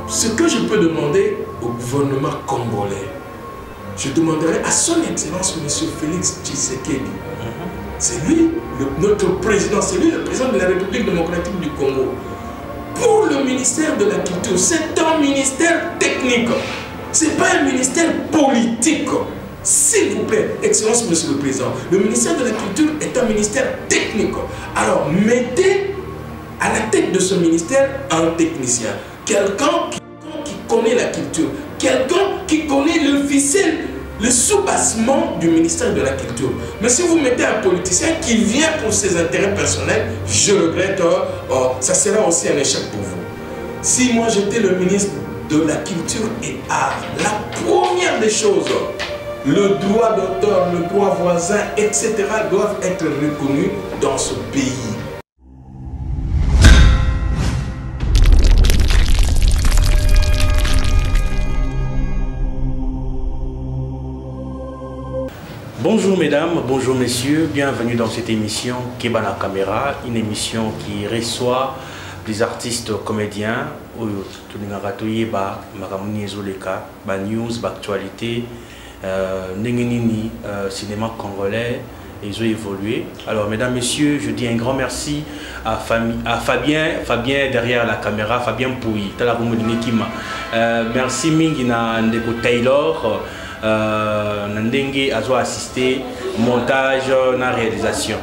ce que je peux demander au gouvernement congolais, je demanderai à son Excellence M. Félix Tshisekedi. C'est lui, notre président, c'est lui le président de la République démocratique du Congo. Pour le ministère de la Culture, c'est un ministère technique. Ce n'est pas un ministère politique. S'il vous plaît, Excellence Monsieur le Président, le ministère de la Culture est un ministère technique. Alors, mettez à la tête de ce ministère un technicien. Quelqu'un qui connaît la culture. Quelqu'un qui connaît le ficelle, le soubassement du ministère de la Culture. Mais si vous mettez un politicien qui vient pour ses intérêts personnels, je regrette, ça sera aussi un échec pour vous. Si moi j'étais le ministre de la Culture et Art, la première des choses, le droit d'auteur, le droit voisin, etc. doivent être reconnus dans ce pays. Bonjour mesdames, bonjour messieurs, bienvenue dans cette émission Keba na Caméra, une émission qui reçoit des artistes comédiens, news, actualité, cinéma congolais, ils ont évolué. Alors mesdames, messieurs, je dis un grand merci à Fabien derrière la caméra, Fabien Pouy, merci Mingi na Ndeko Taylor. Nandenge a assisté montage, na réalisation.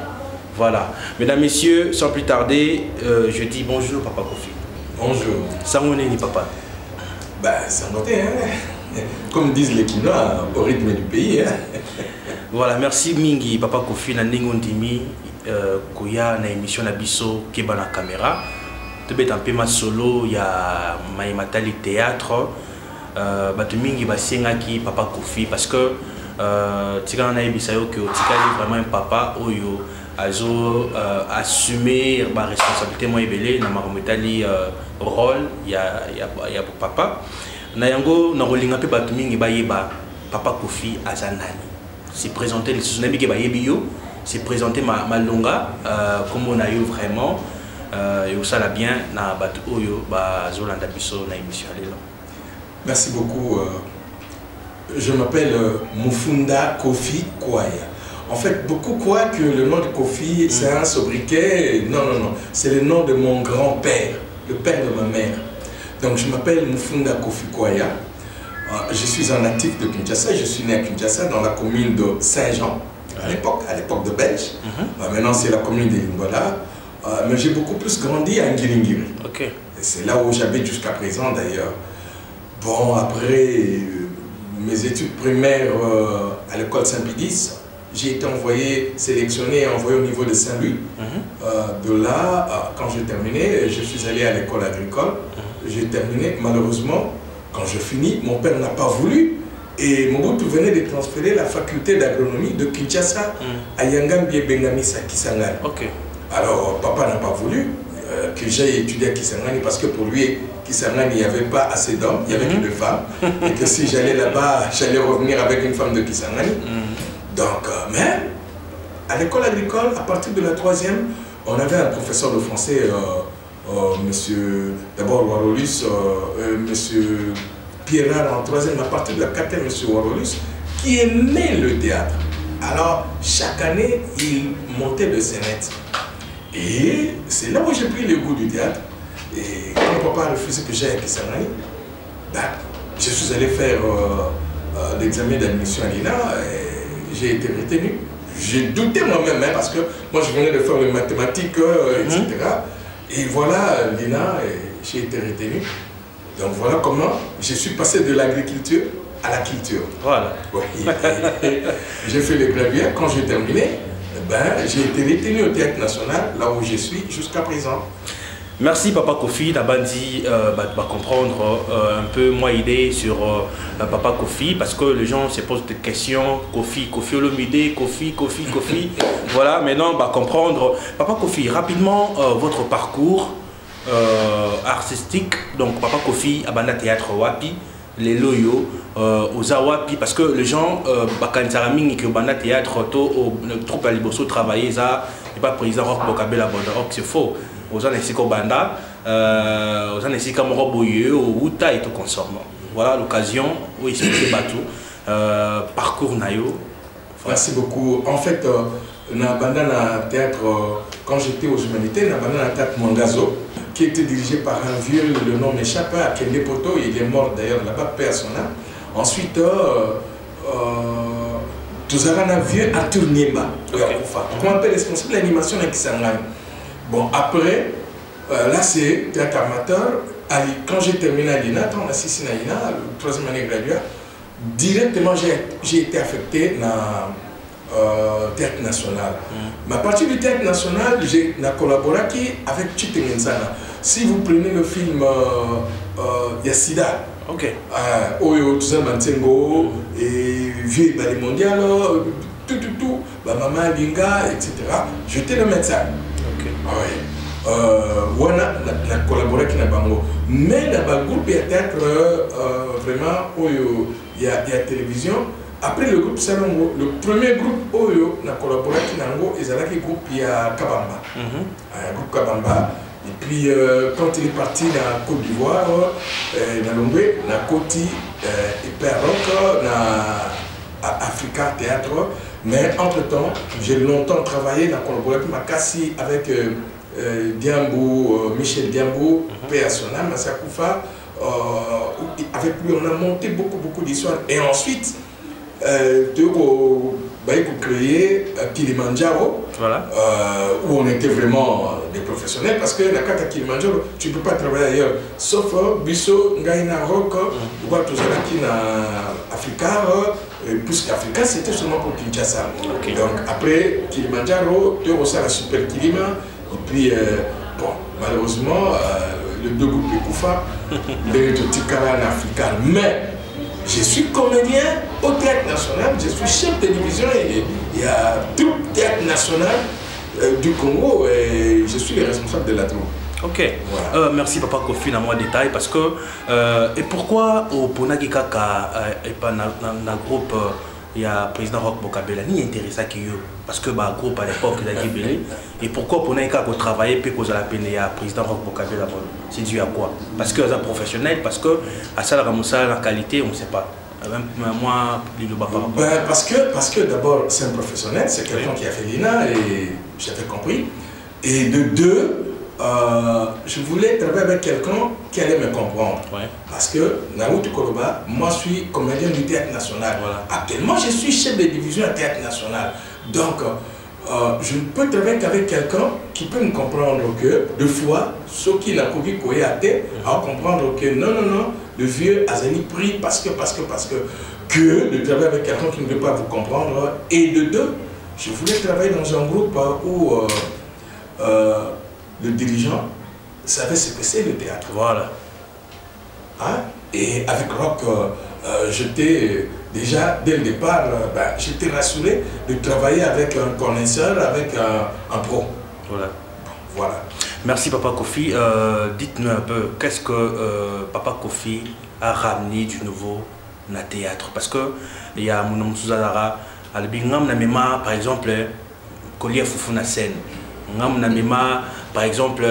Voilà. Mesdames, messieurs, sans plus tarder, je dis bonjour Papa Kofi. Bonjour. Sangoné ni papa. Ben, sangoté, hein. Comme disent les Kinois, au rythme du pays. Hein. Voilà, merci Mingi Papa Kofi Nandenge Ondimi Koya na émission na biso Keba na Caméra. Tebet un peu ma solo, il y a Maïmatali théâtre. Batu mingi basengaki Papa Kofi parce que tika na ebisayo que tika vraiment un papa oyo azo assumer ba responsabilité mo ebele na makometali rôle ya pour papa na yango na rolinga pe batu mingi bayeba Papa Kofi azanani c'est présenter les tsunami ke bayebi yo c'est présenter malonga comme on a eu vraiment et ça l'a bien na batu oyo ba zolanda biso na émission lelo. Merci beaucoup. Je m'appelle Mufunda Kofi Kwaya. En fait, beaucoup croient que le nom de Kofi, c'est un sobriquet. Non, non, non. C'est le nom de mon grand-père, le père de ma mère. Donc, je m'appelle Mufunda Kofi Kwaya. Je suis un natif de Kinshasa. Je suis né à Kinshasa, dans la commune de Saint-Jean, à l'époque de Belge. Maintenant, c'est la commune de Lingwala. Mais j'ai beaucoup plus grandi à Ngilingiri. Okay. C'est là où j'habite jusqu'à présent, d'ailleurs. Bon, après mes études primaires à l'école Saint-Pédis, j'ai été sélectionné et envoyé au niveau de Saint-Louis. De là, quand j'ai terminé, je suis allé à l'école agricole. J'ai terminé, malheureusement, quand je finis, mon père n'a pas voulu. Et Mobutu venait de transférer la faculté d'agronomie de Kinshasa à Yangambi Bengamisa, Kisangani. Okay. Alors, papa n'a pas voulu que j'aille étudier à Kisangani parce que pour lui, Kisangani, il n'y avait pas assez d'hommes, il n'y avait que deux femmes. Et que si j'allais là-bas, j'allais revenir avec une femme de Kisangani. Donc, mais à l'école agricole, à partir de la 3e, on avait un professeur de français, monsieur, d'abord Warolus, monsieur Pierrard en 3e, à partir de la 4e, monsieur Warolus, qui aimait le théâtre. Alors, chaque année, il montait de scénettes. Et c'est là où j'ai pris le goût du théâtre. Et quand papa a refusé que j'aille à Kisangani, ben, je suis allé faire l'examen d'admission à l'INA et j'ai été retenu. J'ai douté moi-même, hein, parce que moi je venais de faire les mathématiques, etc. Et voilà l'INA, j'ai été retenu. Donc voilà comment je suis passé de l'agriculture à la culture. Voilà. Oui. J'ai fait le graduat. Quand j'ai terminé, ben, j'ai été retenu au Théâtre National, là où je suis jusqu'à présent. Merci Papa Kofi d'Abandi comprendre un peu moi idée sur Papa Kofi parce que les gens se posent des questions Kofi Olomide, Kofi voilà maintenant comprendre Papa Kofi rapidement votre parcours artistique. Donc Papa Kofi Abanda Théâtre Wapi les loyaux aux Awapi parce que les gens Bakanzarami qui Abanda Théâtre le troupe à Liboso travailler ça et pas président Rock Bokabela Rock c'est faux. Aux gens ici au Banda, aux années comme Roboyeux ou Uta et tout consomme. Voilà l'occasion où expliquer Batou parcours Nayo. Merci beaucoup. En fait, na bandana théâtre quand j'étais aux humanités, na bandana théâtre Mangazo qui était dirigé par un vieux, le nom m'échappe, à Kende Poto, il est mort d'ailleurs là-bas, paix à son âme. Ensuite, tout un vieux Arthur Niemba, qu'on appelle responsable de l'animation à Kisangani. Bon, après, là c'est théâtre amateur. Quand j'ai terminé à l'INA, on a assisté à l'INA, le troisième année graduée, directement j'ai été affecté dans Théâtre National. Mais à partir du Théâtre National, j'ai collaboré avec Chite Ngenzana. Si vous prenez le film Yassida, Oyo, Toussaint Mantengo, et Vieux Ballet Mondial, tout, Maman Linga, etc. J'étais le médecin. On a collaboré avec Nabango. Mais dans le groupe, il y a théâtre vraiment, il y a télévision. Après le groupe Salongo, le premier groupe Oyo, on a collaboré avec Nango, et c'est là que le groupe il y a Kabamba. Le groupe Kabamba. Et puis quand il est parti dans la Côte d'Ivoire, dans l'Ombré, dans la Côte Hyper Rock, dans Africa Théâtre. Mais entre-temps, j'ai longtemps travaillé dans la collaboration avec Makassi, avec Diambo, Michel Diambo, paix à son âme, Masakoufa. Avec lui, on a monté beaucoup d'histoires. Et ensuite, pour créer Kilimanjaro, où on était vraiment des professionnels, parce que la carte à Kilimanjaro, tu ne peux pas travailler ailleurs, sauf Bisso, Ngaïna Rock, ou tout ça qui na Africa, puisqu'Africa c'était seulement pour Kinshasa. Donc après Kilimanjaro, tu as la super Kilima, et puis bon, malheureusement, le deux groupes de Koufa, les Tikara en Africa, mais je suis comédien au Théâtre National, je suis chef de division et il y a troupe Théâtre National du Congo et je suis le responsable de la troupe. Ok, voilà. Merci Papa Kofi dans moi détail parce que et pourquoi au Ponagi Kaka et pas dans le groupe il y a président Roch Bokabela ni intéressé qui yo parce que bah groupe à l'époque il a gibelé et pourquoi Ponagi Kaka travailler puis cause la peine il y a président Roch Bokabela c'est dû à quoi parce que c'est professionnel parce que à ça la qualité on ne sait pas même moi parce que d'abord c'est un professionnel c'est quelqu'un qui a fait l'INA et j'avais compris et de deux je voulais travailler avec quelqu'un qui allait me comprendre. Parce que, Naruto Koloba, moi je suis comédien du Théâtre National. Actuellement, je suis chef de division à Théâtre National. Donc, je ne peux travailler qu'avec quelqu'un qui peut me comprendre que, deux fois, ceux qui n'ont pas vu à comprendre que non, le vieux Azani prie parce que de travailler avec quelqu'un qui ne veut pas vous comprendre. Et de deux, je voulais travailler dans un groupe où le dirigeant savait ce que c'est le théâtre. Voilà. Hein? Et avec Roch, j'étais déjà, dès le départ, j'étais rassuré de travailler avec un connaisseur, avec un pro. Voilà. Voilà. Merci Papa Kofi. Dites-nous un peu, qu'est-ce que Papa Kofi a ramené du nouveau dans le théâtre? Parce que il y a mon nom Souzadara, Albingam Namema, par exemple, Kolia Foufou na scène. Ngam Namema, par exemple,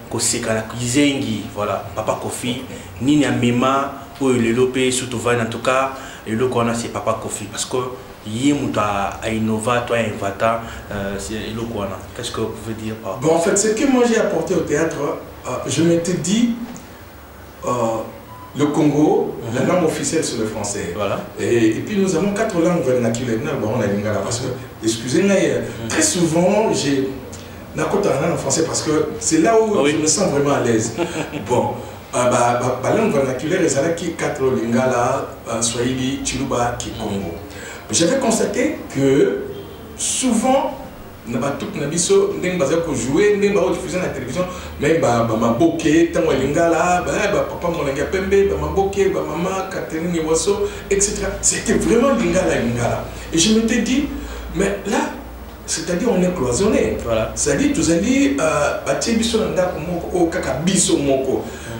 Kosekana Kizengi, voilà, Papa Kofi, Nini Amema, ou le Lopé, surtout en tout cas, et le qu'on a c'est Papa Kofi, parce que Yemuta a innové, toi invata, c'est le qu'on a. Qu'est-ce que vous pouvez dire par bon, en fait, ce que moi j'ai apporté au théâtre, je m'étais dit, le Congo, la langue officielle c'est le français. Voilà. Et puis nous avons 4 langues vernaculaires, bon, on a Lingala, parce que, excusez-moi, très souvent j'ai en français parce que c'est là où je me sens vraiment à l'aise. Bon, la langue vernaculaire, c'est là qui 4 Lingala, Swahili, Chiluba, qui Congo. J'avais constaté que souvent, on a tout nabiso, on a joué, on a diffusé à la télévision, mais ma boké, tant Lingala, papa mon lingala pembe, ma boké, maman, Catherine Niwaso, etc. C'était vraiment Lingala. Et je m'étais dit, mais là, c'est-à-dire on est cloisonné. Voilà. C'est-à-dire tous dit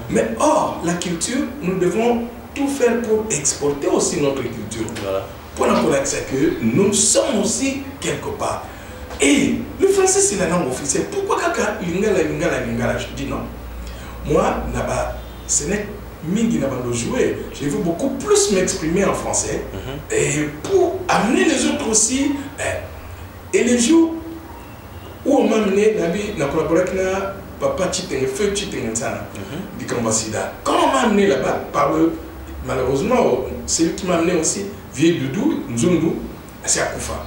mais or la culture, nous devons tout faire pour exporter aussi notre culture. Voilà. Pour c'est que nous sommes aussi quelque part. Et le français c'est la langue officielle. Pourquoi Lingala? Je dis non. moi, ce n'est Mingi n'a pas joué. Je veux beaucoup plus m'exprimer en français et pour amener les autres aussi. Et les jours où on m'a amené, on a collaboré avec Papa Chiteng, Feu Chiteng, du Kambasida. Quand on m'a amené là-bas, malheureusement, c'est lui qui m'a amené aussi, Vieux Doudou, Nzungu, c'est Akoufa.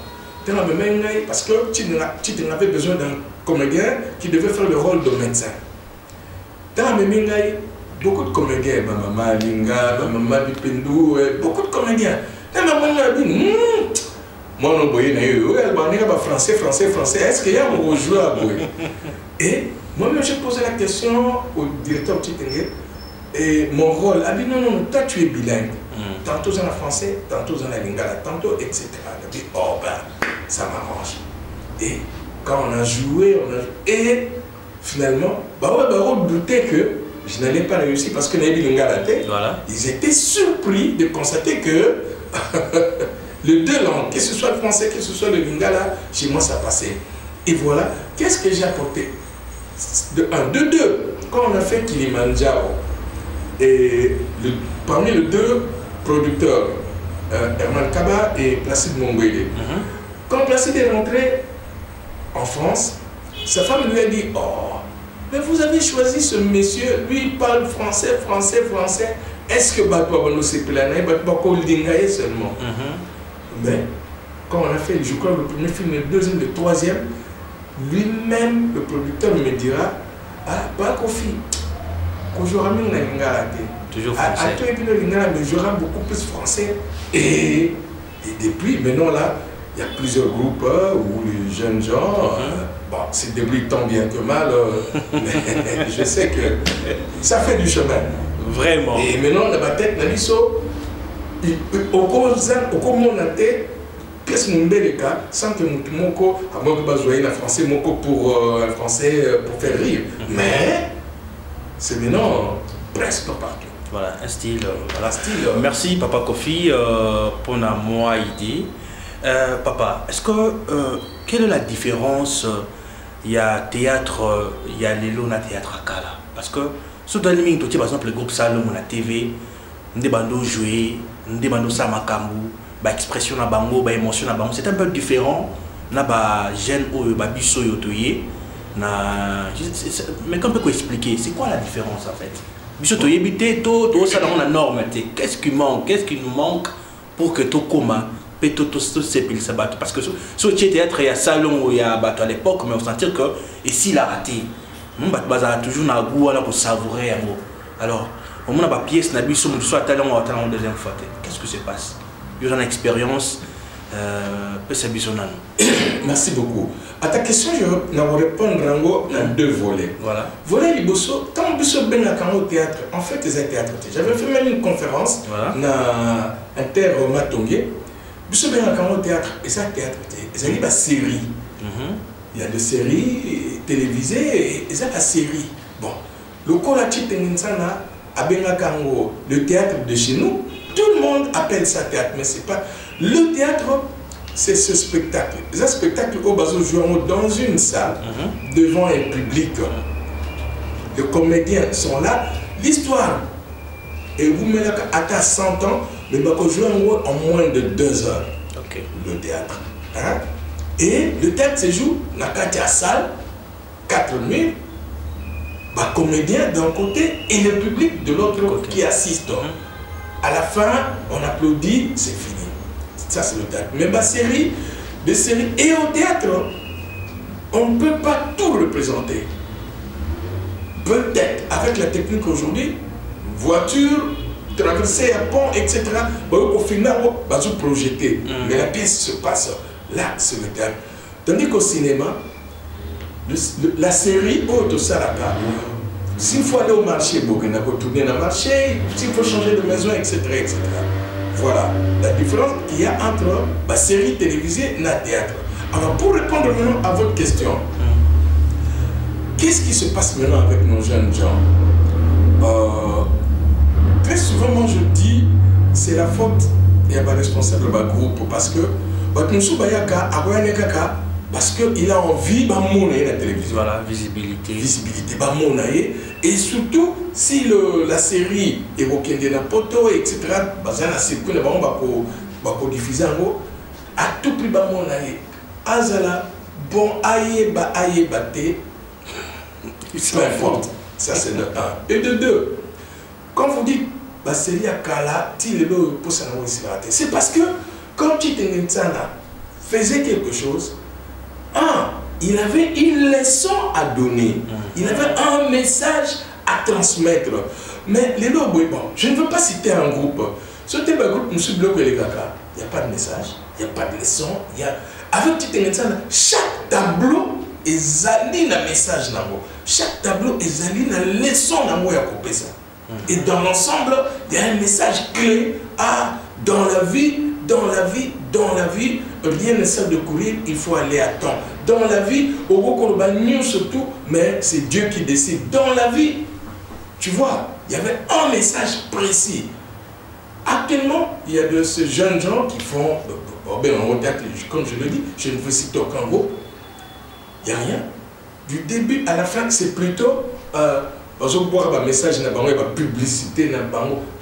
Parce que Chiteng avait besoin d'un comédien qui devait faire le rôle de médecin. Dans la même beaucoup de comédiens, Maman Linga, Maman Bipendou, beaucoup de comédiens. Dans la même moi, non, français, est-ce qu'il y a un joueur? Et moi-même, j'ai posé la question au directeur Chiteng. Et mon rôle, a dit non, toi tu es bilingue. Tantôt en français, tantôt en lingala, tantôt, etc. Il a dit, oh ben, ça m'arrange. Et quand on a joué, et finalement, on doutait que je n'allais pas réussir parce que voilà. Ils étaient surpris de constater que les deux langues, que ce soit le français, que ce soit le lingala, chez moi ça passait. Et voilà, qu'est-ce que j'ai apporté? De un, de deux, quand on a fait Kilimanjaro, et parmi les deux producteurs, Herman Kaba et Placide Mongwele, quand Placide est rentré en France, sa femme lui a dit, oh, mais vous avez choisi ce monsieur, lui il parle français. Est-ce que Batouabano s'est plané, Batouabano seulement? Mais quand on a fait, je crois, le premier film, le deuxième, le troisième, lui-même, le producteur me dira, ah, pas Kofi, toujours français. Mais j'aurai beaucoup plus français. Et depuis, maintenant là, il y a plusieurs groupes où les jeunes gens, bon, c'est débrouillent tant bien que mal, mais je sais que ça fait du chemin. Vraiment. Et maintenant, dans ma tête, au comment on a été, qu'est-ce que mon bel cas, sans que mon co, à moi que je français, mon co pour français pour faire rire. Mais c'est maintenant presque partout. Voilà, un style. Voilà. Merci, Papa Kofi, pour la moi idée. Papa, est-ce que quelle est la différence? Il y a théâtre, il y a l'élona théâtre à Kala. Parce que surtout dans les par exemple le groupe Salom on a TV, des bandos jouer, des bandos samakambu, ba expression na bango, ba émotion na bango, c'est un peu différent. Na ba jeune ou ba biso yotoye. Mais comment on peut expliquer? C'est quoi la différence en fait? Biso toye bité to ça dans la norme. Qu'est-ce qui manque? Qu'est-ce qui nous manque pour que to coma parce que sur le théâtre, il y a salon, il y a bateau à l'époque, mais on va sentir que ici, il a raté. On a toujours un goût pour savourer. Alors, au moins, la pièce, on a vu soit talent ou talent deuxième fois. Qu'est-ce que se passe? Il y a une expérience. Merci beaucoup. À ta question, je vais répondre en deux volets. Voilà. Volet Liboso, quand Bisso Ben au théâtre, en fait, c'est un théâtre. J'avais fait même une conférence dans Inter Matongé. Bisso Ben au théâtre, et ça, théâtre, c'est une série. Il y a des séries télévisées et ça, la série. Bon, le Korachi Tenginsana, à Bengakango, le théâtre de chez nous, tout le monde appelle ça théâtre, mais c'est pas. Le théâtre, c'est ce spectacle. Ce spectacle au Bazo jouant dans une salle, devant un public. Les comédiens sont là. L'histoire, et vous mettez à 100 ans, mais vous jouez en moins de 2 heures. Le théâtre. Hein? Et le théâtre se joue dans la salle, 4000, les comédiens d'un côté et le public de l'autre qui assiste. À la fin, on applaudit, c'est fini. Ça, c'est le théâtre. Mais ma série, des séries, et au théâtre, on ne peut pas tout représenter. Peut-être, avec la technique aujourd'hui, voiture, traverser un pont, etc., au final, on va tout projeter. Mais la pièce se passe là, c'est le théâtre. Tandis qu'au cinéma, la série, autre Saraka, s'il faut aller au marché, il faut tourner dans le marché, s'il faut changer de maison, etc., etc. Voilà la différence qu'il y a entre la série télévisée et le théâtre. Alors, pour répondre maintenant à votre question, qu'est-ce qui se passe maintenant avec nos jeunes gens? Très souvent, moi je dis, c'est la faute et la responsable du groupe parce que nous sommes parce qu'il a envie de montrer la télévision. Voilà, visibilité. Visibilité, et surtout, si la série évoquait des napoto, etc., bazana circuit, on va diffuser à tout prix, azala, bon, peu importe. Ça, c'est de 1. Et de 2, quand vous dites, série à Kala, c'est parce que quand Chitengentsana faisait quelque chose, il avait une leçon à donner, il avait un message à transmettre. Mais les lots, bon, je ne veux pas citer un groupe. C'était un groupe, M. Bloc et les Kaka, il n'y a pas de message, il n'y a pas de leçon. Avec Chitengentsana, chaque tableau est zali un message. Chaque tableau est zali une leçon à couper ça. Et dans l'ensemble, il y a un message clé dans la vie, rien ne sert de courir, il faut aller à temps. Dans la vie, au Bokorobagnon surtout, mais c'est Dieu qui décide. Dans la vie, tu vois, il y avait un message précis. Actuellement, il y a de ces jeunes gens qui font, comme je le dis, je ne veux citer aucun groupe, il n'y a rien. Du début à la fin, c'est plutôt un message, une publicité.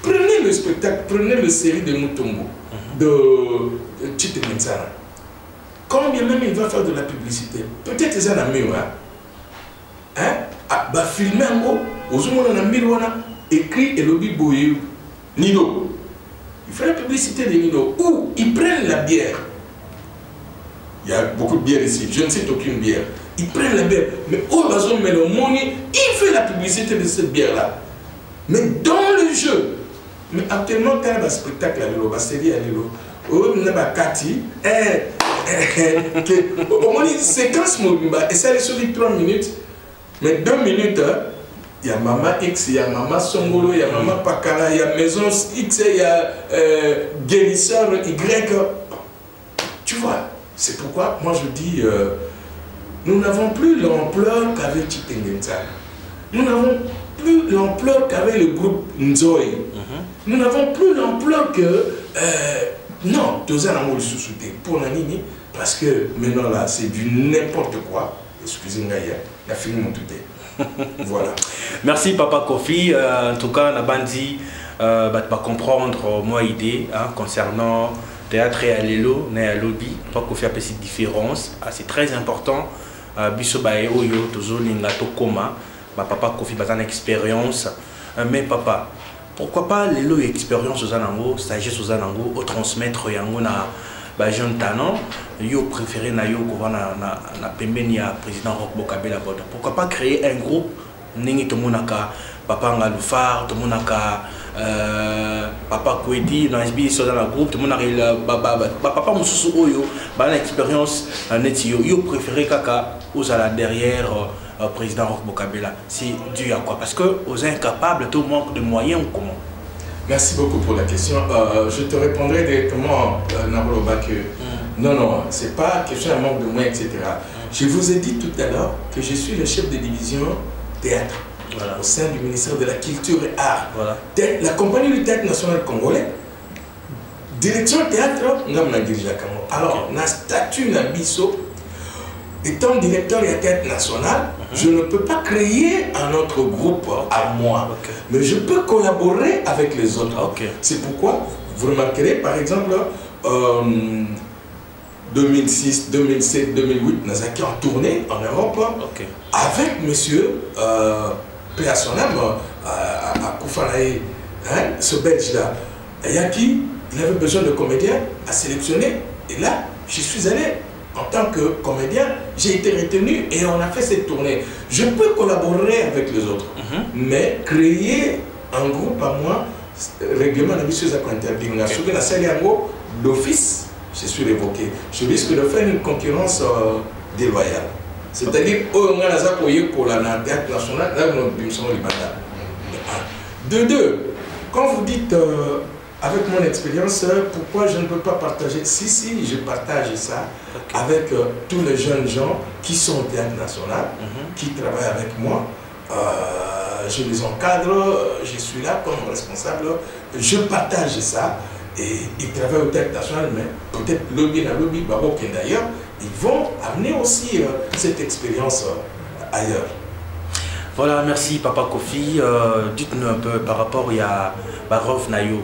Prenez le spectacle, prenez la série de Mutombo, de Chitengentsana. Quand bien même il va faire de la publicité, peut-être qu'ils ont un mur. Filmer en gros, aux hommes on a mur, écrit et lobby boyou, Nido. Il fait la publicité de Nido, où ils prennent la bière. Il y a beaucoup de bière ici, je ne cite aucune bière. Ils prennent la bière, mais au bazon Melomoni, il fait la publicité de cette bière-là. Mais dans le jeu, mais actuellement, quand il y a un spectacle à l'eau, série à l'eau, il y a Kati, au moins, séquence Mobimba, et ça sur les 3 minutes, mais 2 minutes, il y a Maman X, il y a Maman Songolo, il y a Maman Pakara, il y a Maison X, il y a Guérisseur Y. Tu vois, c'est pourquoi moi je dis. Nous n'avons plus l'ampleur qu'avait Chitengentsana. Nous n'avons plus l'ampleur qu'avait le groupe Nzoï. Nous n'avons plus l'ampleur que... non, tous en amour sous-souté pour Nanini, parce que maintenant là, c'est du n'importe quoi. Excusez-moi, il a fini mon tout. Voilà. Merci Papa Kofi. En tout cas, on a bandi pas comprendre moi idée concernant théâtre et à l'élo, à lobby. Papa Kofi a fait cette différence. C'est très important. Biso bae oyo tozo linga to koma papa Kofi bazan expérience mais papa pourquoi pas lelo expérience aux anango sagesse aux anango au transmettre yango na ba jeune talent yo préféré na yo ko na pembeni ya président Roch Bokabela Boda pourquoi pas créer un groupe ningi to monaka papa Ngalufar to monaka papa Kwedi dans SB sur dans le groupe tout le monde arrive papa Moussou oyo ba l'expérience net yo préféré kaka aux à la derrière président Roch Bokabela c'est dû à quoi parce que aux incapables tout manque de moyens ou comment. Merci beaucoup pour la question. Je te répondrai directement Naboloba que non c'est pas question de manque de moyens etc. Je vous ai dit tout à l'heure que je suis le chef de division théâtre. Voilà. Au sein du ministère de la Culture et Art. Voilà. La compagnie du théâtre national congolais, direction théâtre, alors, na statut Nabiso, étant directeur du théâtre national, je ne peux pas créer un autre groupe à moi, mais je peux collaborer avec les autres. C'est pourquoi, vous remarquerez par exemple, 2006, 2007, 2008, nous avons en tournée en Europe avec monsieur paix à son âme, à Koufanaï, ce Belge-là, il avait besoin de comédiens à sélectionner. Et là, je suis allé en tant que comédien, j'ai été retenu et on a fait cette tournée. Je peux collaborer avec les autres, mais créer un groupe à moi, règlement de monsieur Zako interdit. On a soulevé la salle d'office, je suis révoqué. Je risque de faire une concurrence déloyale. C'est-à-dire, on a pour la théâtre national, là, nous sommes les de 2, quand vous dites, avec mon expérience, pourquoi je ne peux pas partager? Si, je partage ça avec tous les jeunes gens qui sont au théâtre national, qui travaillent avec moi. Je les encadre, je suis là comme responsable, je partage ça. Et ils travaillent au théâtre national, mais peut-être lobby na lobby, baroque et d'ailleurs, ils vont amener aussi cette expérience ailleurs. Voilà, merci Papa Kofi. Dites-nous un peu par rapport à Barov Nayo.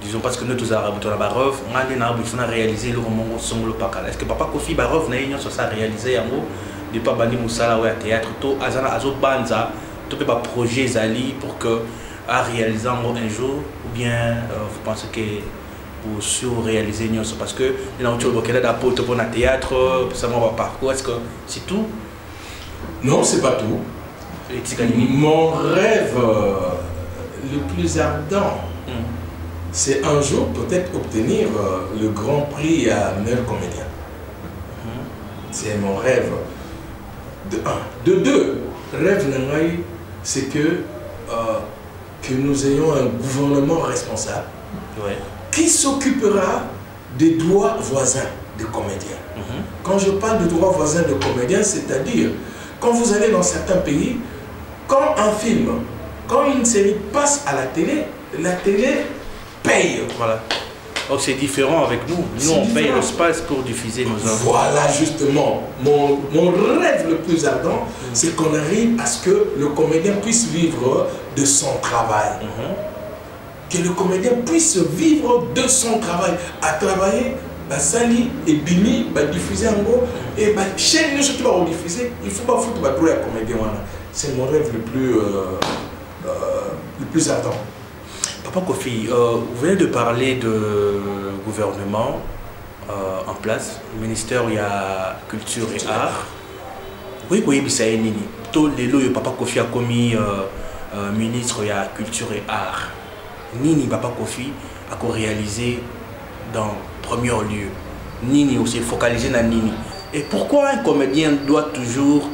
Disons parce que nous tous arabes, on a Barov, on a réalisé le roman Songolo Pakala. Est-ce que Papa Kofi Barov Nayo ça réalisé en gros de pas Bani Moussala ou à théâtre, tout Azana Azo Banza, tout peut pas projet Zali pour que à réaliser un jour ou bien vous pensez que pour sur-réaliser parce que nous avons d'apôtre pour le théâtre, ça va parcours, est-ce que c'est tout? Non, c'est pas tout. Mon rêve le plus ardent, c'est un jour peut-être obtenir le grand prix à meilleur comédien. C'est mon rêve. De un. De deux, rêve c'est que nous ayons un gouvernement responsable qui s'occupera des droits voisins des comédiens. Quand je parle de droits voisins de comédiens, c'est-à-dire quand vous allez dans certains pays, quand un film, quand une série passe à la télé paye. Voilà. Donc c'est différent avec nous. Nous on paye l'espace pour diffuser nos œuvres. Voilà justement. Mon rêve le plus ardent, c'est qu'on arrive à ce que le comédien puisse vivre de son travail. Que le comédien puisse vivre de son travail. À travailler, Sali et Bimi, diffuser en gros. Et chaîne, nous surtout pas diffuser, il faut pas foutre le comédien. C'est mon rêve le plus ardent. Papa Kofi, vous venez de parler de gouvernement en place, le ministère il y a culture et art. Oui, oui, c'est nini. Tous les lois, Papa Kofi a commis ministre il y a culture et art. Nini Papa Kofi a réalisé dans premier lieu. Nini aussi focalisé dans Nini. Et pourquoi un comédien doit toujours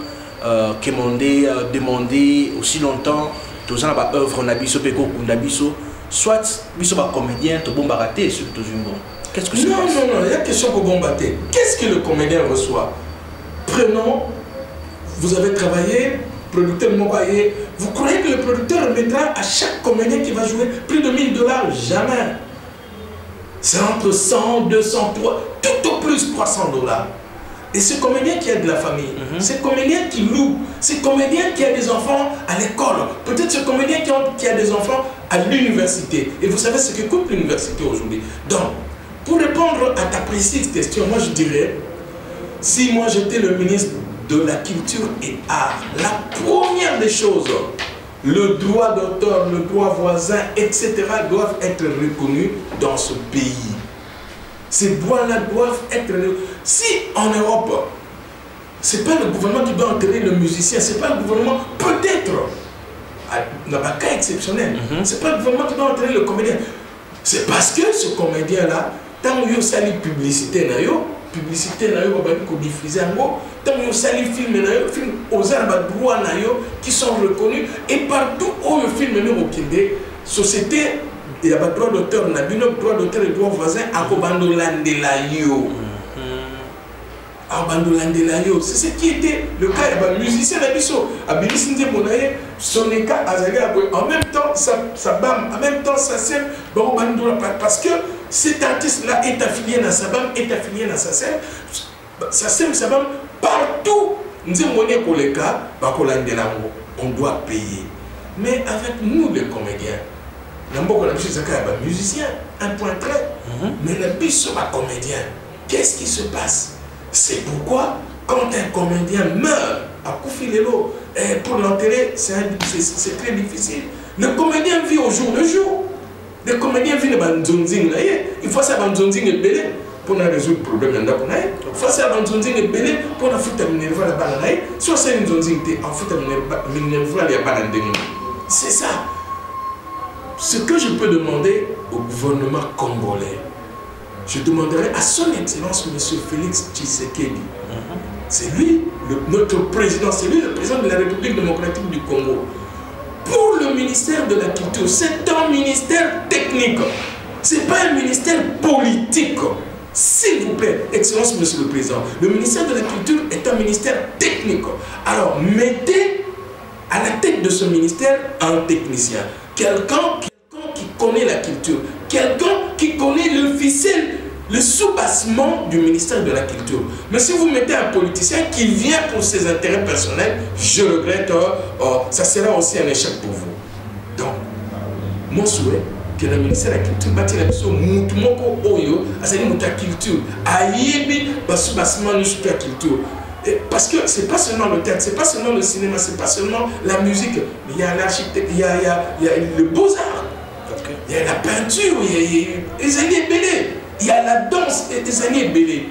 demander aussi longtemps tous les œuvres nabiso peko nabiso soit biso ba comédien to bon baraté sur tout le monde. Qu'est-ce que c'est? Non, il y a question pour bon baraté. Qu'est-ce que le comédien reçoit? Prenons, vous avez travaillé, producteur Mobaye, vous croyez que le producteur mettra à chaque comédien qui va jouer plus de 1000 $? Jamais. C'est entre 100, 200, 300, tout au plus 300 $. Et ce comédien qui a de la famille, ce comédien qui loue, ce comédien qui a des enfants à l'école, peut-être ce comédien qui a des enfants à l'université. Et vous savez ce que coûte l'université aujourd'hui. Donc, pour répondre à ta précise question, moi je dirais, si moi j'étais le ministre de la culture et art, la première des choses, le droit d'auteur, le droit voisin, etc. doivent être reconnus dans ce pays. Ces droits-là doivent être... Si en Europe, ce n'est pas le gouvernement qui doit enterrer le musicien, ce n'est pas le gouvernement, peut-être, dans un cas exceptionnel, ce n'est pas le gouvernement qui doit enterrer le comédien. C'est parce que ce comédien-là, tant qu'il y a sali publicité, publicité qu'on diffuse en gros, tant qu'il y a sali film aux arbres droits qui sont reconnus, et partout où le film est au Kindé, société, il y a pas droit d'auteur, il y a droit d'auteur et droit voisin à Kobandolandelayo. C'est ce qui était le cas. Il y a un musicien à Bilisinde Monaye, Sonika Azaga, en même temps, ça bam, en même temps, ça sème, parce que cet artiste-là est affilié à sa bam, est affilié à sa sème, ça sème, ça bam, partout. On doit payer. Mais avec nous, les comédiens, un musicien, un point très, mais le bis pas comédien. Qu'est-ce qui se passe? C'est pourquoi, quand un comédien meurt à Koufilelo, pour l'enterrer, c'est très difficile. Le comédien vit au jour le jour. Le comédien vit dans Banzonzing. Il faut ça Banzonzing et belé pour résoudre le problème. Il faut ça Banzonzing et belé pour la foutre à Minerva la banane. Soit c'est une Zonzing, en foutre à Minerva la banane. C'est ça. Ce que je peux demander au gouvernement congolais, je demanderai à son Excellence M. Félix Tshisekedi. C'est lui, notre président, c'est lui le président de la République démocratique du Congo. Pour le ministère de la Culture, c'est un ministère technique. Ce n'est pas un ministère politique. S'il vous plaît, Excellence Monsieur le Président, le ministère de la Culture est un ministère technique. Alors, mettez à la tête de ce ministère un technicien. Quelqu'un qui connaît la culture, quelqu'un qui connaît le ficelle, le sous-bassement du ministère de la Culture. Mais si vous mettez un politicien qui vient pour ses intérêts personnels, je regrette, ça sera aussi un échec pour vous. Donc, mon souhait, que le ministère de la Culture bâtit la mission Moutumoko Oyo, c'est-à-dire la culture, aïebi, sous-bassement de la culture. Parce que ce n'est pas seulement le théâtre, ce n'est pas seulement le cinéma, ce n'est pas seulement la musique, mais il y a l'architecte, il y a le beaux-arts, il y a la peinture, il y a les années belées, il y a la danse et des années belées.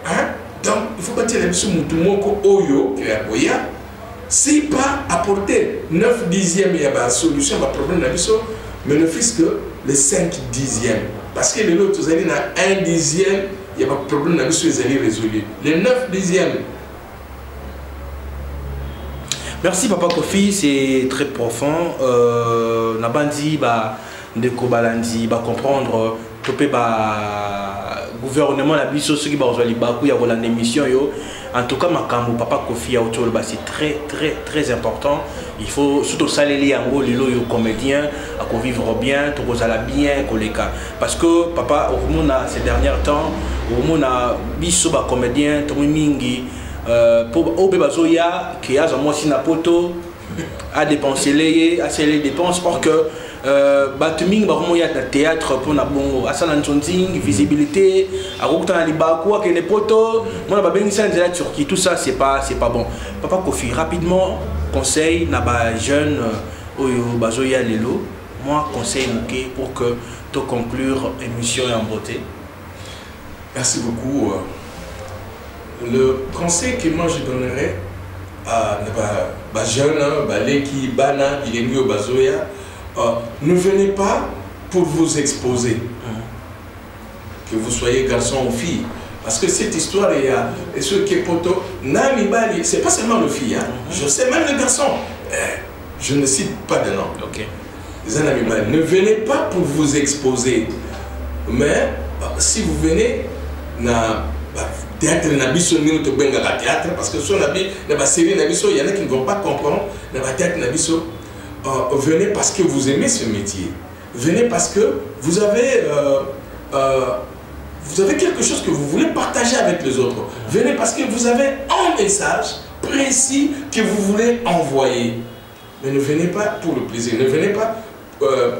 Hein? Donc, il faut bâtir la mission Moutumoko Oyo, qui est à Boya, c'est pas apporter 9 dixièmes, il y a une solution, un problème de la mission, mais ne fût-ce que les 5 dixièmes. Parce que les autres, vous allez dans 1 dixième, il y a un problème de la mission, ils allaient résolu. Les 9 dixièmes. Merci Papa Kofi, c'est très profond. Nabandi, Ndeko Balandi, comprendre, topé gouvernement la biso ceux qui ba ozali baku ya kolanda émission yo. En tout cas makambo Papa Kofi autour c'est très important. Il faut surtout saluer yango lelo yo comédien à vivre bien, to kozala bien koleka parce que papa au mona ces derniers temps au mona biso ba comédien to mingi pour au bebazoya qui a moi si na poto à dépenser les à les dépenses or que batuming ba mo ya théâtre pour na bon asana ntonting visibilité a kokutana libako ke ne poto moi ba bengisa nzela Turquie tout ça c'est pas bon. Papa Kofi rapidement conseil na ba jeune oyo bazoya lelo moi conseil moké pour que to conclure émission en beauté. Merci beaucoup. Le conseil que moi je donnerais à les jeunes, les qui bana, il est mieux au bazoya, ne venez pas pour vous exposer, que vous soyez garçon ou fille, parce que cette histoire il y a et ce qui est poto, nami bali, c'est pas seulement le fille, hein. Je sais même le garçon, je ne cite pas de nom. Okay. Ne venez pas pour vous exposer, mais si vous venez théâtre nabiso ni to benga la théâtre parce que sur nabi na ba série nabiso il y en a qui ne vont pas comprendre na ba théâtre nabiso venez parce que vous aimez ce métier, venez parce que vous avez quelque chose que vous voulez partager avec les autres, venez parce que vous avez un message précis que vous voulez envoyer, mais ne venez pas pour le plaisir, ne venez pas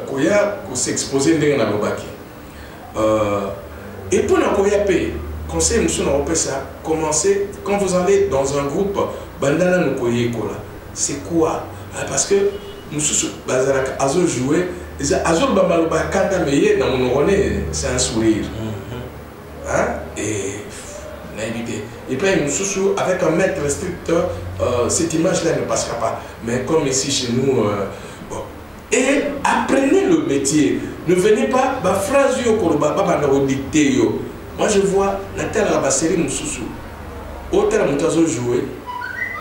pour s'exposer dans la et pour la Koya paye. Conseil, monsieur Naropé, ça commencez quand vous allez dans un groupe, bandana no koye kola. C'est quoi? Parce que monsieur Bazalak Azol joué, Azol Bamaloba Kanta Meye dans mon orné, c'est un sourire. Hein? Et naïveté. Et puis monsieur avec un maître strict, cette image-là ne passera pas. Mais comme ici chez nous, bon. Et apprenez le métier. Ne venez pas, phrase yo koroba, dicté yo. Moi je vois la terre à la série Moussoussou. Au terme où tu as joué,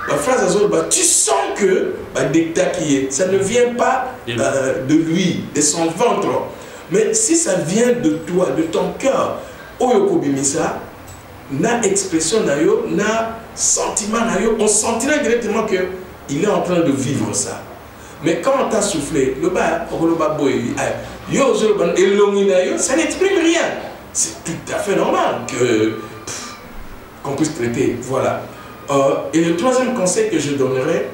la phrase tu sens que ça ne vient pas de lui, de son ventre. Mais si ça vient de toi, de ton cœur, na expression, na sentiment, on sentira directement qu'il est en train de vivre ça. Mais quand on t'a soufflé, ça n'exprime rien. C'est tout à fait normal qu'on puisse traiter. Voilà. Et le troisième conseil que je donnerais,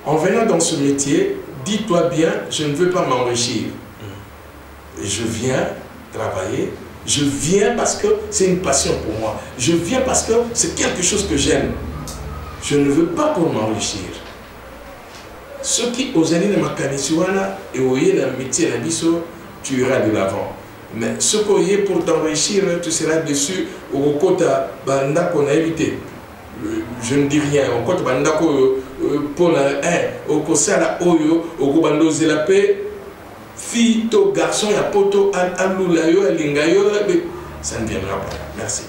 en venant dans ce métier, dis-toi bien, je ne veux pas m'enrichir. Je viens travailler, je viens parce que c'est une passion pour moi. Je viens parce que c'est quelque chose que j'aime. Je ne veux pas pour m'enrichir. Ceux qui osent aller dans ma canisuana et oyer dans le métier, tu iras de l'avant. Mais ce qu'on y est pour t'enrichir, tu seras dessus au côté banda qu'on a évité. Je ne dis rien. Au côté banda pour au côté la oyo, au bando zelapé, fille, to garçon, ya poto, alulayo, lingayo, ça ne viendra pas. Merci.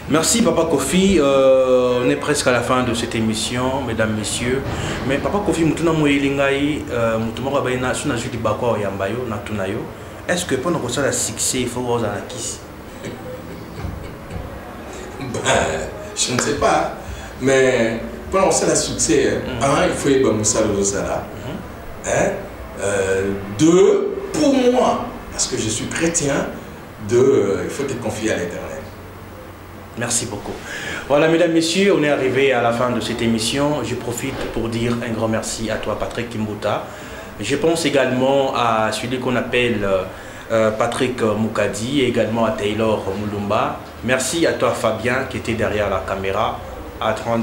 Merci Papa Kofi, on est presque à la fin de cette émission, mesdames, messieurs. Mais Papa Kofi, mutuna moyelingai, mutuma kabaina suna judi bakwa yambayo na tunayo. Est-ce que pendant que ça a succès, il faut voir la kiss? Je ne sais pas. Mais pendant que ça a succès, il faut y avoir un salaud de ça. 2, pour moi, parce que je suis chrétien, il faut te confier à l'Éternel. Merci beaucoup. Voilà, mesdames, messieurs, on est arrivé à la fin de cette émission. Je profite pour dire un grand merci à toi, Patrick Kimbuta. Je pense également à celui qu'on appelle Patrick Moukadi et également à Taylor Moulumba. Merci à toi, Fabien, qui était derrière la caméra en train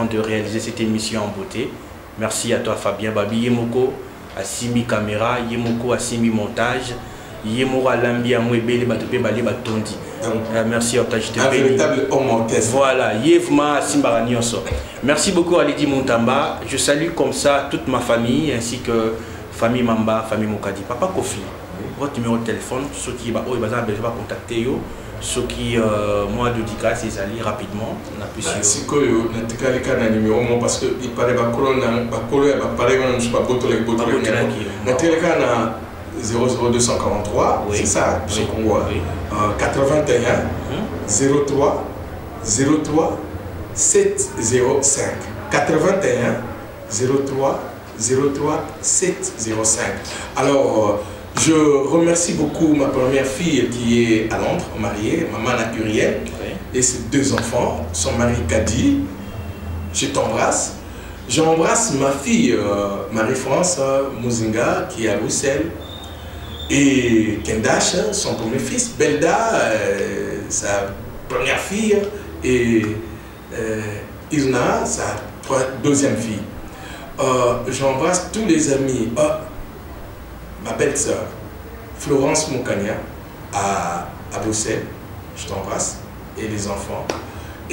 de réaliser cette émission en beauté. Merci à toi, Fabien. Babi Yemoko, à Simi Caméra, Yemoko à Simi Montage. Merci à un véritable homme orchestre. Voilà, Yevma Simbaranioso. Merci beaucoup à Lydie Montamba. Je salue comme ça toute ma famille ainsi que famille Mamba, famille Moukadi. Papa Kofi, votre numéro de téléphone, ceux qui vont contacter, ceux qui moi dédicace les alliés rapidement. On a pu si on a numéro parce que il paraît pas que 00243, oui. C'est ça, oui. 81 03 03 705. 81 03 03 705. Alors, je remercie beaucoup ma première fille qui est à Londres, mariée, maman Uriel, oui. Et ses 2 enfants, son mari Kadi. Je t'embrasse. J'embrasse ma fille Marie-France Mouzinga qui est à Bruxelles. Et Kendash, son premier fils, Belda, sa première fille, et Isna, sa 2e fille. J'embrasse tous les amis. Ma belle-sœur, Florence Moukania, à Bruxelles, je t'embrasse, et les enfants.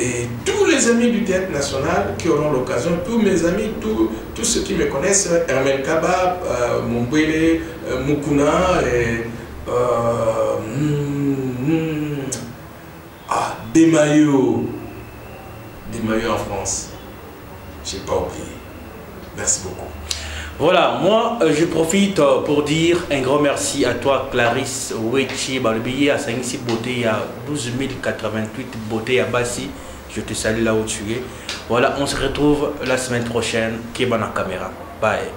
Et tous les amis du Théâtre National qui auront l'occasion, tous mes amis, tous ceux qui me connaissent, Hermel Kaba, Mombele, Mukuna, et, des maillots en France. Je n'ai pas oublié. Merci beaucoup. Voilà, moi je profite pour dire un grand merci à toi Clarisse Wechi, le billet à 5 beauté à 12 088 beauté à Bassi. Je te salue là où tu es. Voilà, on se retrouve la semaine prochaine. Keba na caméra. Bye.